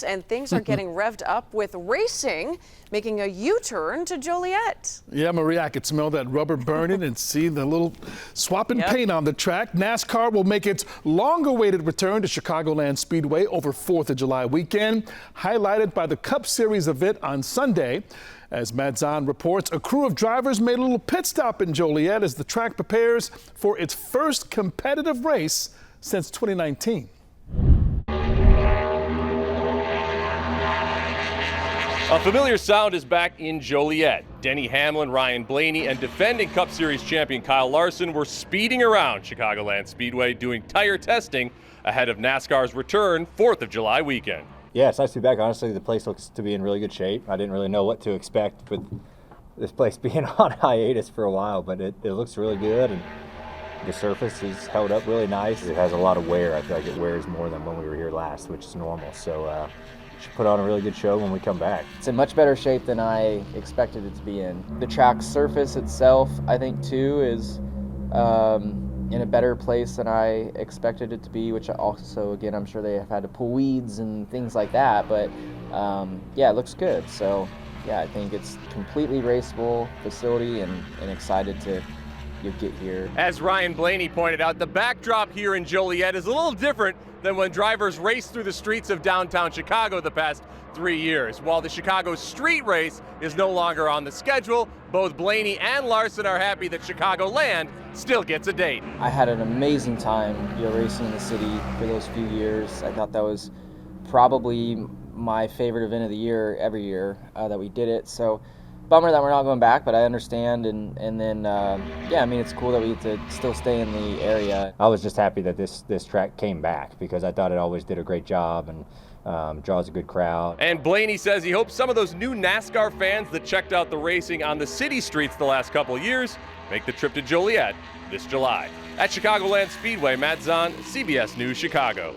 And things are getting revved up with racing, making a U-turn to Joliet. Yeah, Maria, I could smell that rubber burning and see the little swapping paint on the track. NASCAR will make its long-awaited return to Chicagoland Speedway over 4th of July weekend, highlighted by the Cup Series event on Sunday. As Matt Zahn reports, a crew of drivers made a little pit stop in Joliet as the track prepares for its first competitive race since 2019. A familiar sound is back in Joliet. Denny Hamlin, Ryan Blaney, and defending Cup Series champion Kyle Larson were speeding around Chicagoland Speedway doing tire testing ahead of NASCAR's return 4th of July weekend. Yeah, it's nice to be back. Honestly, the place looks to be in really good shape. I didn't really know what to expect with this place being on hiatus for a while, but it looks really good, and the surface is held up really nice. It has a lot of wear. I feel like it wears more than when we were here last, which is normal. So should put on a really good show when we come back. It's in much better shape than I expected it to be in. The track surface itself, I think, too, is in a better place than I expected it to be, which also, again, I'm sure they have had to pull weeds and things like that, but yeah, it looks good. So yeah, I think it's completely raceable facility and excited to get here. As Ryan Blaney pointed out, the backdrop here in Joliet is a little different than when drivers raced through the streets of downtown Chicago the past 3 years. While the Chicago street race is no longer on the schedule, both Blaney and Larson are happy that Chicagoland still gets a date. I had an amazing time racing in the city for those few years. I thought that was probably my favorite event of the year every year that we did it. So bummer that we're not going back, but I understand, and then yeah, I mean, it's cool that we get to still stay in the area. I was just happy that this track came back because I thought it always did a great job and draws a good crowd. And Blaney says he hopes some of those new NASCAR fans that checked out the racing on the city streets the last couple of years make the trip to Joliet this July. At Chicagoland Speedway, Matt Zahn, CBS News, Chicago.